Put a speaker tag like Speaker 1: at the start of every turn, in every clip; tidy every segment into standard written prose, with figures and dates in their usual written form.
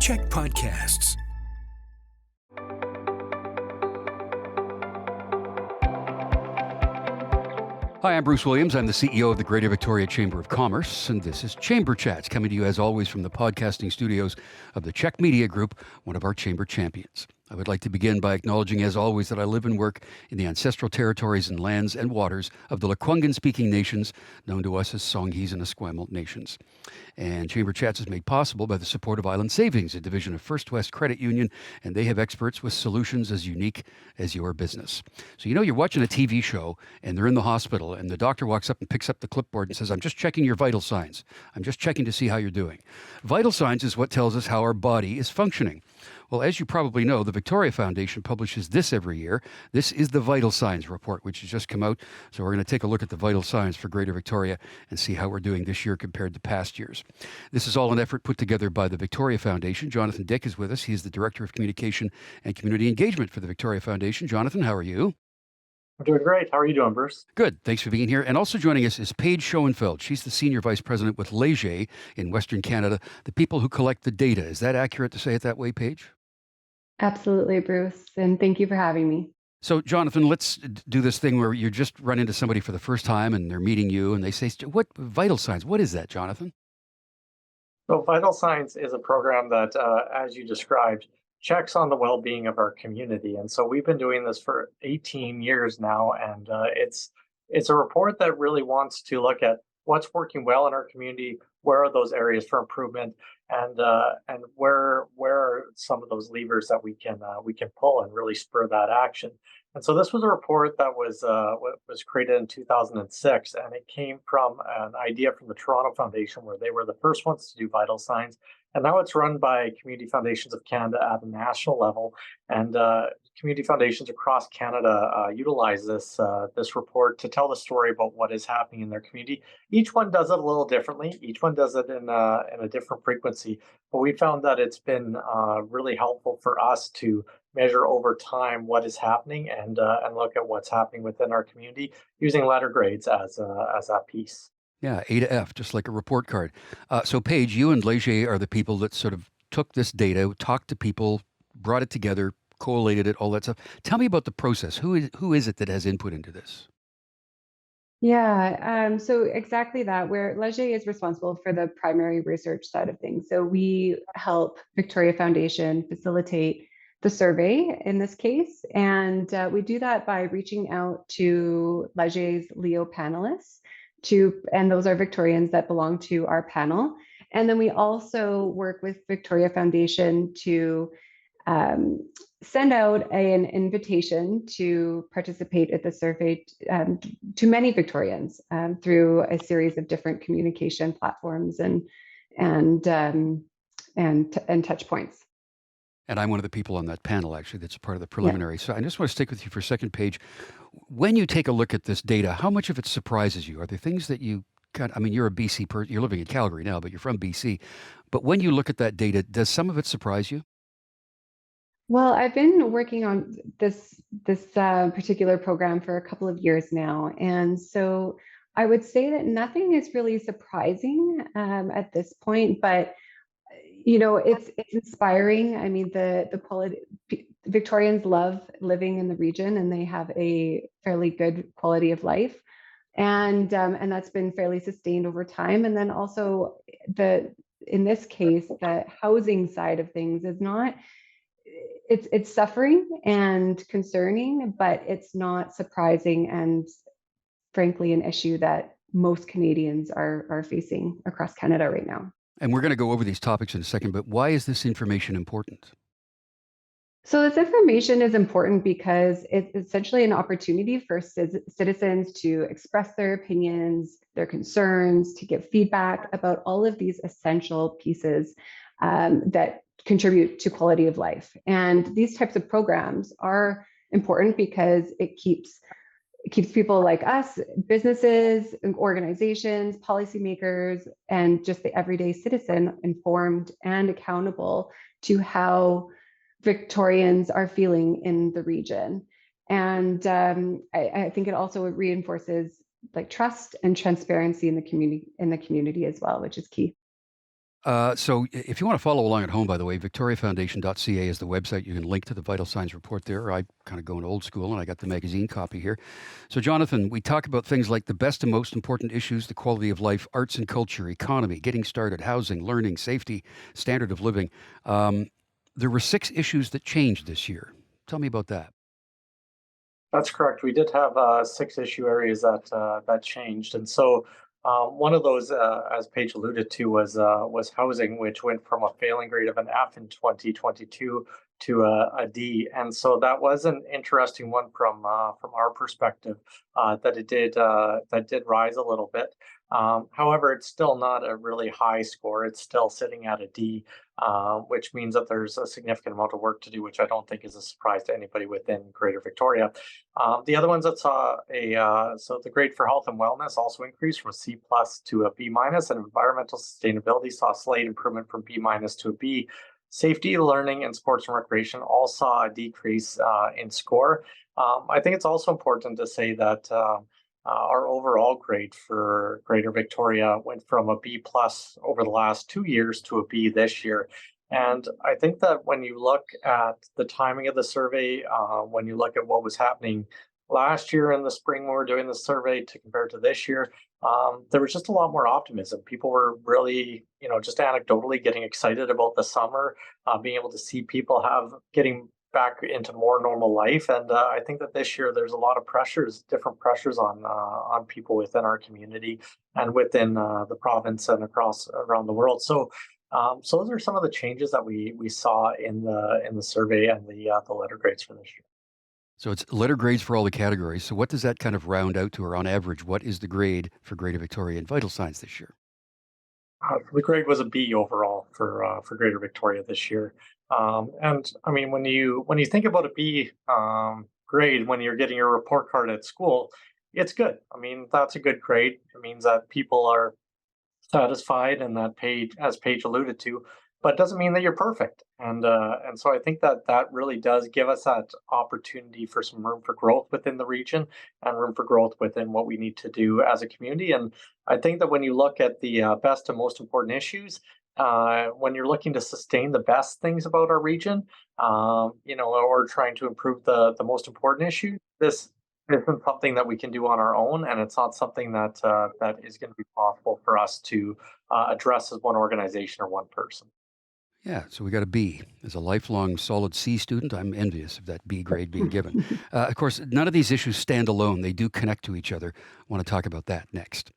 Speaker 1: Check Podcasts. Hi, I'm Bruce Williams. I'm the CEO of the Greater Victoria Chamber of Commerce, and this is Chamber Chats, coming to you as always from the podcasting studios of the Czech Media Group, one of our chamber champions. I would like to begin by acknowledging, as always, that I live and work in the ancestral territories and lands and waters of the Lekwungen-speaking nations, known to us as Songhees and Esquimalt nations. And Chamber Chats is made possible by the support of Island Savings, a division of First West Credit Union, and they have experts with solutions as unique as your business. So you're watching a TV show, and they're in the hospital, and the doctor walks up and picks up the clipboard and says, "I'm just checking your vital signs. I'm just checking to see how you're doing." Vital signs is what tells us how our body is functioning. Well, as you probably know, the Victoria Foundation publishes this every year. This is the Vital Signs Report, which has just come out. So we're going to take a look at the vital signs for Greater Victoria and see how we're doing this year compared to past years. This is all an effort put together by the Victoria Foundation. Jonathan Dyck is with us. He's the Director of Communication and Community Engagement for the Victoria Foundation. Jonathan, how are you?
Speaker 2: I'm doing great. How are you doing, Bruce?
Speaker 1: Good. Thanks for being here. And also joining us is Paige Shoenfeld. She's the Senior Vice President with Leger in Western Canada, the people who collect the data. Is that accurate to say it that way, Paige?
Speaker 3: Absolutely, Bruce. And thank you for having me.
Speaker 1: So, Jonathan, let's do this thing where you just run into somebody for the first time and they're meeting you and they say, "What vital signs? What is that, Jonathan?"
Speaker 2: So Vital Signs is a program that, as you described, checks on the well-being of our community. And so we've been doing this for 18 years now, and it's a report that really wants to look at what's working well in our community, where are those areas for improvement, and where are some of those levers that we can pull and really spur that action. And so this was a report that was created in 2006, and it came from an idea from the Toronto Foundation, where they were the first ones to do vital signs. And now it's run by Community Foundations of Canada at a national level, and community foundations across Canada utilize this report to tell the story about what is happening in their community. Each one does it a little differently. Each one does it in a different frequency. But we found that it's been really helpful for us to measure over time what is happening and look at what's happening within our community using letter grades as that piece.
Speaker 1: Yeah, A to F, just like a report card. So, Paige, you and Leger are the people that sort of took this data, talked to people, brought it together, collated it, all that stuff. Tell me about the process. Who is it that has input into this?
Speaker 3: Yeah, so exactly that, where Leger is responsible for the primary research side of things. So we help Victoria Foundation facilitate the survey in this case. And we do that by reaching out to Leger's Leo panelists, and those are Victorians that belong to our panel. And then we also work with Victoria Foundation to send out an invitation to participate at the survey to many Victorians through a series of different communication platforms and touch points.
Speaker 1: And I'm one of the people on that panel, actually, that's a part of the preliminary. Yeah. So I just want to stick with you for a second, Paige. When you take a look at this data, how much of it surprises you? Are there things that you you're a BC person, you're living in Calgary now, but you're from BC. But when you look at that data, does some of it surprise you?
Speaker 3: Well, I've been working on this particular program for a couple of years now. And so I would say that nothing is really surprising at this point, but it's inspiring. I mean, the quality, Victorians love living in the region, and they have a fairly good quality of life, and that's been fairly sustained over time. And then also in this case, the housing side of things is not. It's suffering and concerning, but it's not surprising, and frankly, an issue that most Canadians are facing across Canada right now.
Speaker 1: And we're going to go over these topics in a second, but why is this information important?
Speaker 3: So this information is important because it's essentially an opportunity for citizens to express their opinions, their concerns, to give feedback about all of these essential pieces that contribute to quality of life. And these types of programs are important because it keeps people like us, businesses, organizations, policymakers, and just the everyday citizen informed and accountable to how Victorians are feeling in the region. And I think it also reinforces like trust and transparency in the community as well, which is key.
Speaker 1: So if you want to follow along at home, by the way, victoriafoundation.ca is the website. You can link to the vital signs report there. I kind of going old school, and I got the magazine copy here. So, Jonathan, we talk about things like the best and most important issues, the quality of life, arts and culture, economy, getting started, housing, learning, safety, standard of living. Um, there were 6 issues that changed this year. Tell me about that.
Speaker 2: That's correct. We did have 6 issue areas that changed, and so one of those, as Paige alluded to, was housing, which went from a failing grade of an F in 2022 to a D, and so that was an interesting one from our perspective. That did rise a little bit. However, it's still not a really high score. It's still sitting at a D, which means that there's a significant amount of work to do, which I don't think is a surprise to anybody within Greater Victoria. The other ones that saw so the grade for health and wellness also increased from a C plus to a B minus, and environmental sustainability saw a slight improvement from B minus to a B. Safety, learning, and sports and recreation all saw a decrease in score. I think it's also important to say that our overall grade for Greater Victoria went from a B plus over the last 2 years to a B this year. And I think that when you look at the timing of the survey, when you look at what was happening last year in the spring when we were doing the survey to compare to this year, there was just a lot more optimism. People were really, just anecdotally getting excited about the summer, being able to see people getting back into more normal life. And I think that this year there's a lot of different pressures on people within our community and within the province and across around the world. So those are some of the changes that we saw in the survey and the letter grades for this year.
Speaker 1: So it's letter grades for all the categories. So what does that kind of round out to, or on average, what is the grade for Greater Victoria in vital signs this year?
Speaker 2: The grade was a B overall for Greater Victoria this year. And I mean, when you think about a B grade when you're getting your report card at school, it's good. I mean, that's a good grade. It means that people are satisfied and that Paige, as Paige alluded to, but doesn't mean that you're perfect. And so I think that that really does give us that opportunity for some room for growth within the region and room for growth within what we need to do as a community. And I think that when you look at the best and most important issues, when you're looking to sustain the best things about our region, or trying to improve the most important issue, this isn't something that we can do on our own, and it's not something that is going to be possible for us to address as one organization or one person.
Speaker 1: Yeah, so we got a B. As a lifelong solid C student, I'm envious of that B grade being given. Of course, none of these issues stand alone. They do connect to each other. I want to talk about that next.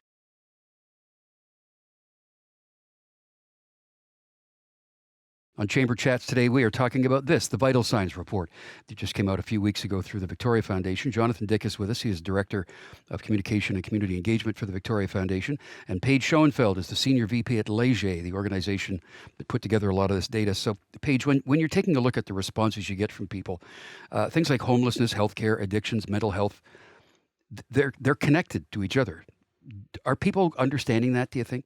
Speaker 1: On Chamber Chats today, we are talking about this, the Vital Signs Report that just came out a few weeks ago through the Victoria Foundation. Jonathan Dyck is with us. He is Director of Communication and Community Engagement for the Victoria Foundation. And Paige Shoenfeld is the Senior VP at Leger, the organization that put together a lot of this data. So, Paige, when you're taking a look at the responses you get from people, things like homelessness, healthcare, addictions, mental health, they're connected to each other. Are people understanding that, do you think?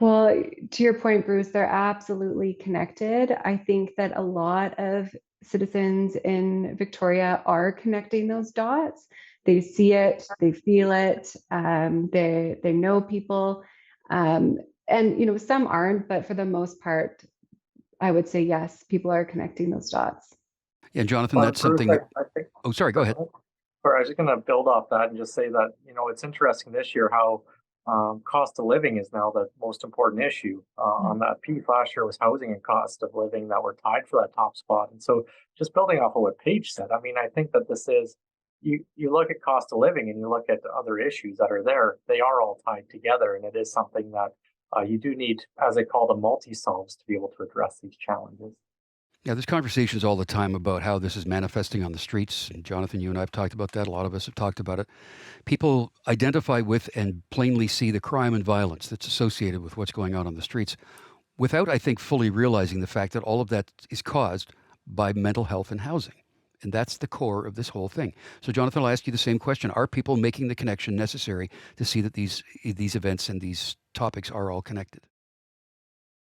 Speaker 3: Well, to your point, Bruce, they're absolutely connected. I think that a lot of citizens in Victoria are connecting those dots. They see it, they feel it, they know people, and some aren't, but for the most part, I would say yes, people are connecting those dots.
Speaker 1: Yeah, Jonathan,
Speaker 2: But
Speaker 1: that's
Speaker 2: Bruce,
Speaker 1: something that.
Speaker 2: I think
Speaker 1: Oh, sorry, go ahead.
Speaker 2: Or I was just going to build off that and just say that, it's interesting this year how cost of living is now the most important issue. On that piece last year was housing and cost of living that were tied for that top spot. And so just building off of what Paige said, I mean, I think that this is, you look at cost of living and you look at the other issues that are there, they are all tied together. And it is something that you do need, as they call them, multi-solves to be able to address these challenges.
Speaker 1: Yeah, there's conversations all the time about how this is manifesting on the streets. And Jonathan, you and I have talked about that. A lot of us have talked about it. People identify with and plainly see the crime and violence that's associated with what's going on the streets without, I think, fully realizing the fact that all of that is caused by mental health and housing. And that's the core of this whole thing. So, Jonathan, I'll ask you the same question. Are people making the connection necessary to see that these events and these topics are all connected?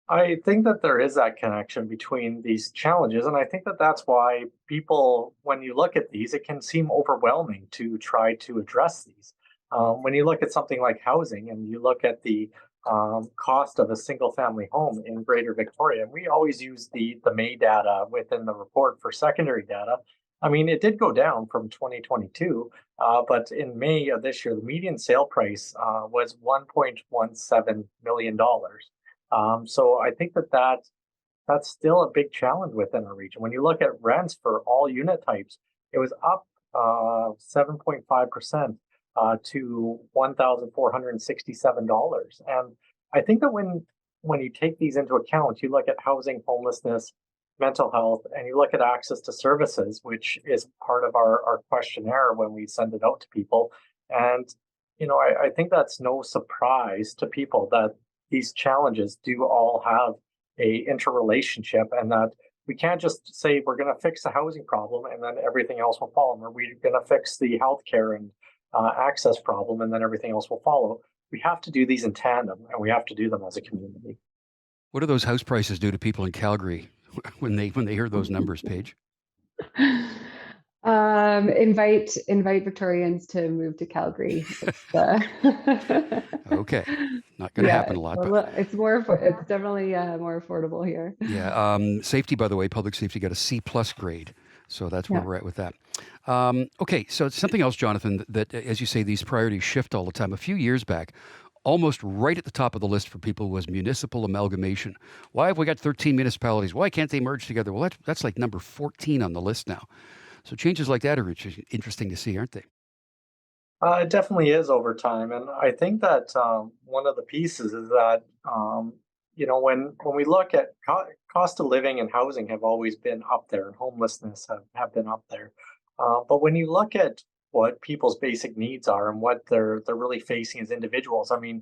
Speaker 2: I think that there is that connection between these challenges. And I think that that's why people, when you look at these, it can seem overwhelming to try to address these. When you look at something like housing and you look at the cost of a single family home in Greater Victoria. And we always use the May data within the report for secondary data. I mean, it did go down from 2022, but in May of this year, the median sale price was $1.17 million. So I think that's still a big challenge within our region. When you look at rents for all unit types, it was up 7.5% to $1,467. And I think that when you take these into account, you look at housing, homelessness, mental health, and you look at access to services, which is part of our questionnaire when we send it out to people. And I think that's no surprise to people that these challenges do all have a interrelationship, and that we can't just say we're going to fix the housing problem and then everything else will follow. Or we're going to fix the healthcare and access problem and then everything else will follow. We have to do these in tandem, and we have to do them as a community.
Speaker 1: What do those house prices do to people in Calgary when they hear those numbers, Paige?
Speaker 3: Invite Victorians to move to Calgary.
Speaker 1: Okay, not going to happen a lot, but
Speaker 3: it's definitely more affordable here.
Speaker 1: Yeah, safety, by the way, public safety got a C+ grade, so that's where we're at with that. Okay, so something else, Jonathan, that as you say, these priorities shift all the time. A few years back, almost right at the top of the list for people was municipal amalgamation. Why have we got 13 municipalities? Why can't they merge together? Well, that's like number 14 on the list now. So changes like that are interesting to see, aren't they?
Speaker 2: It definitely is over time, and I think that one of the pieces is that when we look at cost of living and housing have always been up there, and homelessness have been up there. But when you look at what people's basic needs are and what they're really facing as individuals, I mean,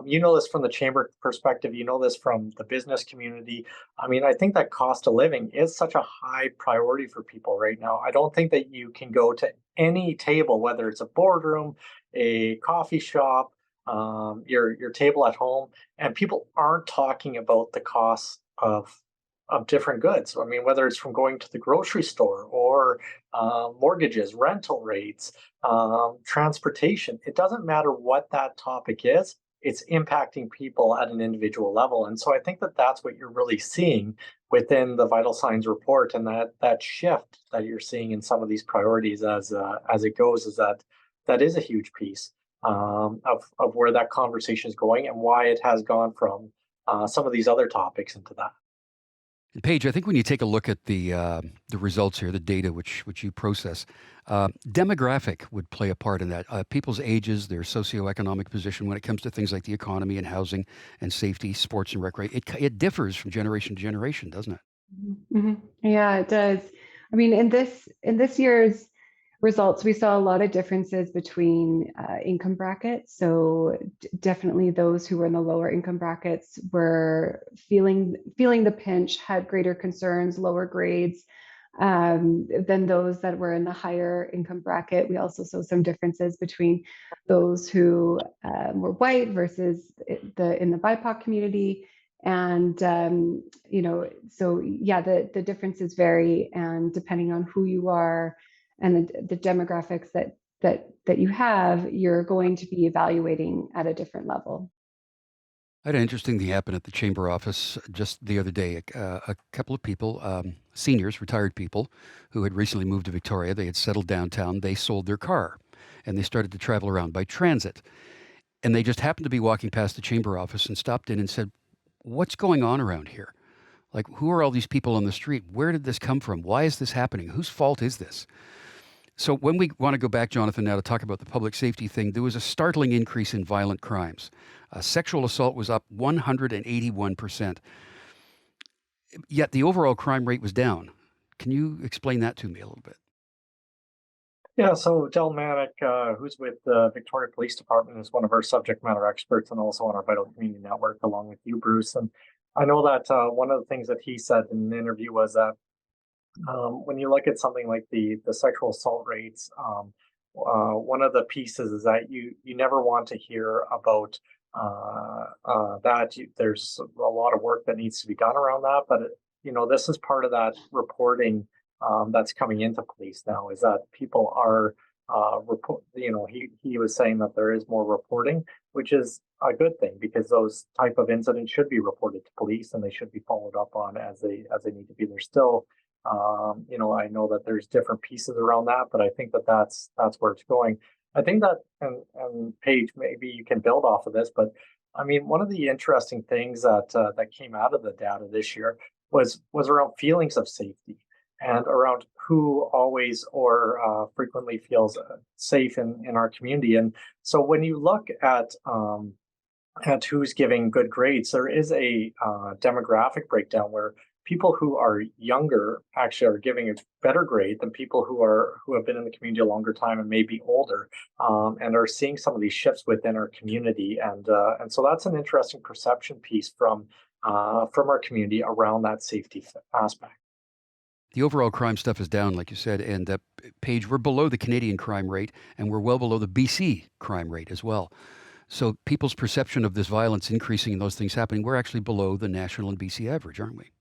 Speaker 2: this from the chamber perspective, this from the business community. I mean, I think that cost of living is such a high priority for people right now. I don't think that you can go to any table, whether it's a boardroom, a coffee shop, your table at home, and people aren't talking about the costs of different goods. I mean, whether it's from going to the grocery store or mortgages, rental rates, transportation, it doesn't matter what that topic is. It's impacting people at an individual level. And so I think that that's what you're really seeing within the vital signs report, and that shift that you're seeing in some of these priorities as it goes, is that is a huge piece of where that conversation is going and why it has gone from some of these other topics into that.
Speaker 1: And Paige, I think when you take a look at the results here, the data which you process, demographic would play a part in that. People's ages, their socioeconomic position when it comes to things like the economy and housing and safety, sports and recreation, it differs from generation to generation, doesn't it?
Speaker 3: Mm-hmm. Yeah, it does. I mean, in this year's results, we saw a lot of differences between income brackets. So definitely those who were in the lower income brackets were feeling the pinch, had greater concerns, lower grades than those that were in the higher income bracket. We also saw some differences between those who were white versus in the BIPOC community. And so yeah, the differences vary, and depending on who you are and the demographics that you have, you're going to be evaluating at a different level.
Speaker 1: I had an interesting thing happen at the chamber office just the other day. A couple of people, seniors, retired people, who had recently moved to Victoria, they had settled downtown, they sold their car, and they started to travel around by transit. And they just happened to be walking past the chamber office and stopped in and said, "What's going on around here? Like, who are all these people on the street? Where did this come from? Why is this happening? Whose fault is this?" So when we want to go back, Jonathan, now to talk about the public safety thing, there was a startling increase in violent crimes. Sexual assault was up 181%. Yet the overall crime rate was down. Can you explain that to me a little bit?
Speaker 2: Yeah, so Del Manick, who's with the Victoria Police Department, is one of our subject matter experts and also on our Vital Community Network, along with you, Bruce. And I know that one of the things that he said in an interview was that when you look at something like the sexual assault rates, one of the pieces is that you never want to hear about that. There's a lot of work that needs to be done around that, but this is part of that reporting that's coming into police now. Is that people are report? He was saying that there is more reporting, which is a good thing because those type of incidents should be reported to police and they should be followed up on as they need to be. There's still, I know that there's different pieces around that, but I think that that's where it's going. I think that, and Paige, maybe you can build off of this, but I mean, one of the interesting things that came out of the data this year was around feelings of safety and around who always or frequently feels safe in our community. And so when you look at who's giving good grades, there is a demographic breakdown where people who are younger actually are giving a better grade than people who have been in the community a longer time and maybe older, and are seeing some of these shifts within our community. And so that's an interesting perception piece from our community around that safety aspect.
Speaker 1: The overall crime stuff is down, like you said, and Paige, we're below the Canadian crime rate, and we're well below the BC crime rate as well. So people's perception of this violence increasing and those things happening, we're actually below the national and BC average, aren't we?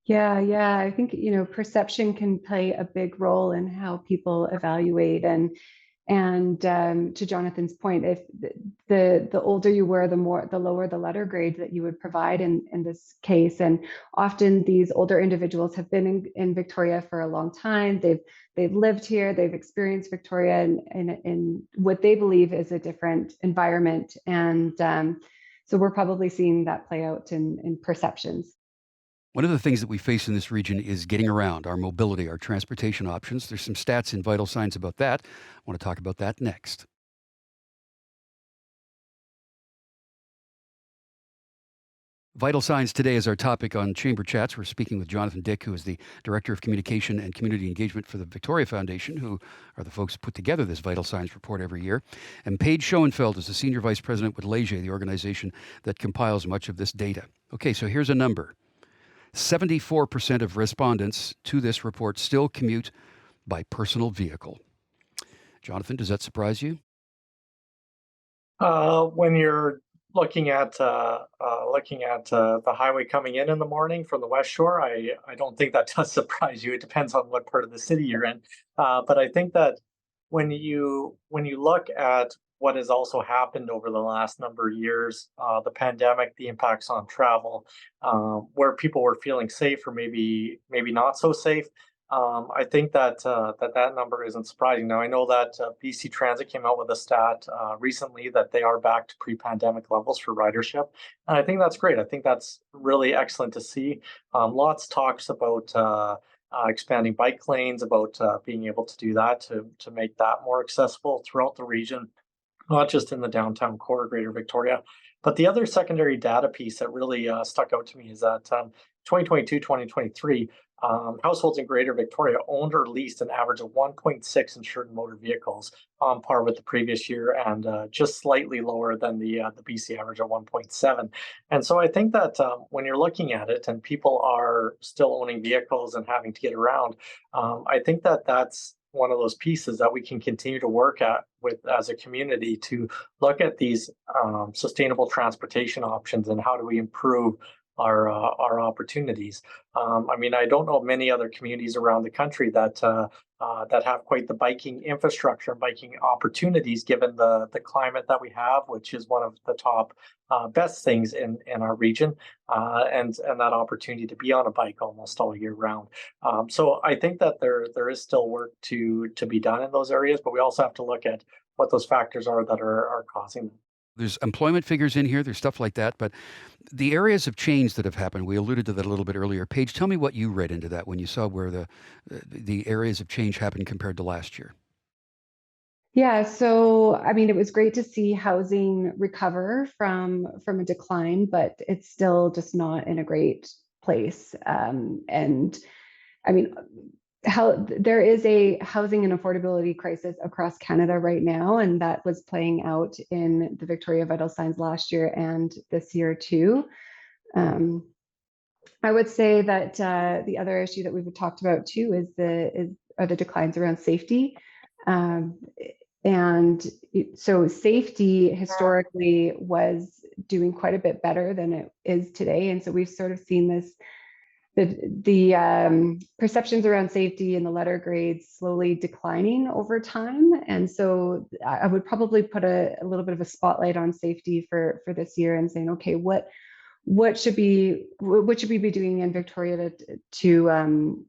Speaker 3: Yeah. I think, perception can play a big role in how people evaluate. And to Jonathan's point, if the older you were, the lower the letter grade that you would provide in this case. And often these older individuals have been in Victoria for a long time. They've lived here, they've experienced Victoria in what they believe is a different environment. And so we're probably seeing that play out in perceptions.
Speaker 1: One of the things that we face in this region is getting around, our mobility, our transportation options. There's some stats in Vital Signs about that. I want to talk about that next. Vital Signs today is our topic on Chamber Chats. We're speaking with Jonathan Dyck, who is the Director of Communication and Community Engagement for the Victoria Foundation, who are the folks who put together this Vital Signs report every year. And Paige Shoenfeld is the Senior Vice President with Leger, the organization that compiles much of this data. Okay, so here's a number. 74% of respondents to this report still commute by personal vehicle. Jonathan, does that surprise you?
Speaker 2: When you're looking at the highway coming in the morning from the West Shore, I don't think that does surprise you. It depends on what part of the city you're in, but I think that when you look at what has also happened over the last number of years, the pandemic, the impacts on travel, where people were feeling safe or maybe not so safe. I think that number isn't surprising. Now I know that BC Transit came out with a stat recently that they are back to pre-pandemic levels for ridership, and I think that's great. I think that's really excellent to see. Lots talks about expanding bike lanes, about being able to do that to make that more accessible throughout the region, not just in the downtown core of Greater Victoria. But the other secondary data piece that really stuck out to me is that 2022, 2023, households in Greater Victoria owned or leased an average of 1.6 insured motor vehicles, on par with the previous year, and just slightly lower than the BC average of 1.7. And so I think that when you're looking at it and people are still owning vehicles and having to get around, I think that that's one of those pieces that we can continue to work at with as a community to look at these sustainable transportation options and how do we improve our opportunities. I mean, I don't know of many other communities around the country that have quite the biking infrastructure and biking opportunities, given the climate that we have, which is one of the top best things in our region, and that opportunity to be on a bike almost all year round. So I think that there is still work to be done in those areas, but we also have to look at what those factors are that are causing them.
Speaker 1: There's employment figures in here, there's stuff like that, but the areas of change that have happened, we alluded to that a little bit earlier. Paige, tell me what you read into that when you saw where the areas of change happened compared to last year.
Speaker 3: Yeah, so I mean, it was great to see housing recover from a decline, but it's still just not in a great place. And I mean, how there is a housing and affordability crisis across Canada right now, and that was playing out in the Victoria Vital Signs last year and this year too. I would say that the other issue that we've talked about too are the declines around safety. And so safety historically was doing quite a bit better than it is today. And so we've sort of seen this the perceptions around safety and the letter grades slowly declining over time. And so I would probably put a little bit of a spotlight on safety for this year and saying, okay, what should we be doing in Victoria to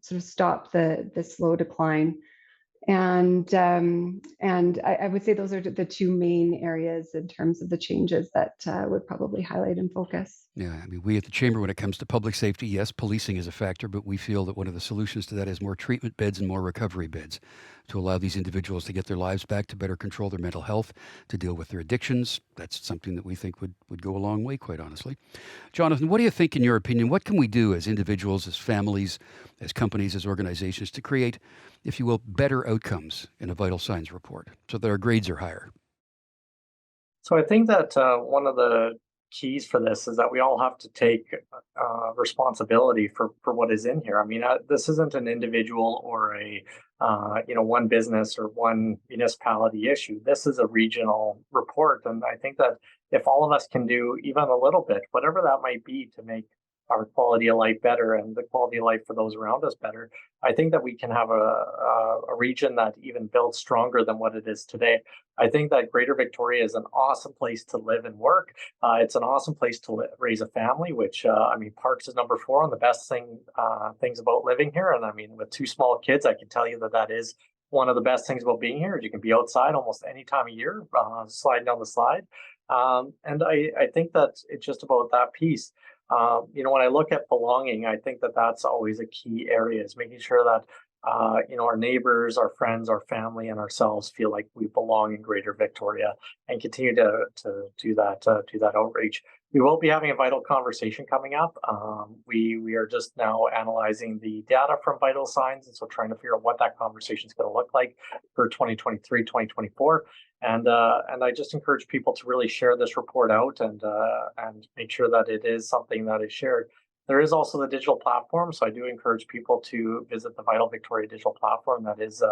Speaker 3: sort of stop the slow decline? And I would say those are the two main areas in terms of the changes that would probably highlight and focus.
Speaker 1: Yeah, I mean, we at the Chamber, when it comes to public safety, yes, policing is a factor, but we feel that one of the solutions to that is more treatment beds and more recovery beds to allow these individuals to get their lives back, to better control their mental health, to deal with their addictions. That's something that we think would go a long way, quite honestly. Jonathan, what do you think, in your opinion, what can we do as individuals, as families, as companies, as organizations to create, if you will, better outcomes in a vital signs report so that our grades are higher?
Speaker 2: So I think that one of the keys for this is that we all have to take responsibility for what is in here. I mean, this isn't an individual or a one business or one municipality issue. This is a regional report, and I think that if all of us can do even a little bit, whatever that might be, to make our quality of life better and the quality of life for those around us better, I think that we can have a region that even builds stronger than what it is today. I think that Greater Victoria is an awesome place to live and work. It's an awesome place to raise a family, which I mean, parks is number 4 on the best things about living here. And I mean, with 2 small kids, I can tell you that is one of the best things about being here. Is you can be outside almost any time of year, sliding down the slide. And I think that it's just about that piece. When I look at belonging, I think that that's always a key area, is making sure that our neighbors, our friends, our family, and ourselves feel like we belong in Greater Victoria, and continue to do that outreach. We will be having a vital conversation coming up. We are just now analyzing the data from vital signs, and so trying to figure out what that conversation is going to look like for 2023, 2024. And I just encourage people to really share this report out and make sure that it is something that is shared. There is also the digital platform, so I do encourage people to visit the Vital Victoria digital platform that is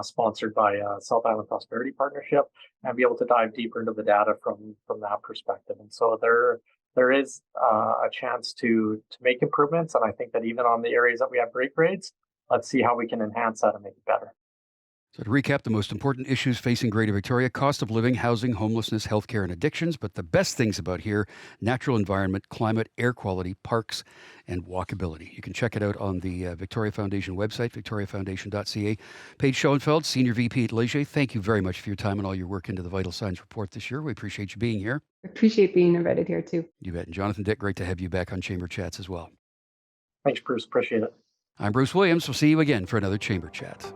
Speaker 2: sponsored by South Island Prosperity Partnership, and be able to dive deeper into the data from that perspective. And so there is a chance to make improvements, and I think that even on the areas that we have great grades, let's see how we can enhance that and make it better.
Speaker 1: So to recap, the most important issues facing Greater Victoria: cost of living, housing, homelessness, healthcare, and addictions. But the best things about here: natural environment, climate, air quality, parks, and walkability. You can check it out on the Victoria Foundation website, victoriafoundation.ca. Paige Shoenfeld, Senior VP at Leger, thank you very much for your time and all your work into the Vital Signs Report this year. We appreciate you being here.
Speaker 3: Appreciate being invited here too.
Speaker 1: You bet. And Jonathan Dyck, great to have you back on Chamber Chats as well.
Speaker 2: Thanks, Bruce. Appreciate it.
Speaker 1: I'm Bruce Williams. We'll see you again for another Chamber Chat.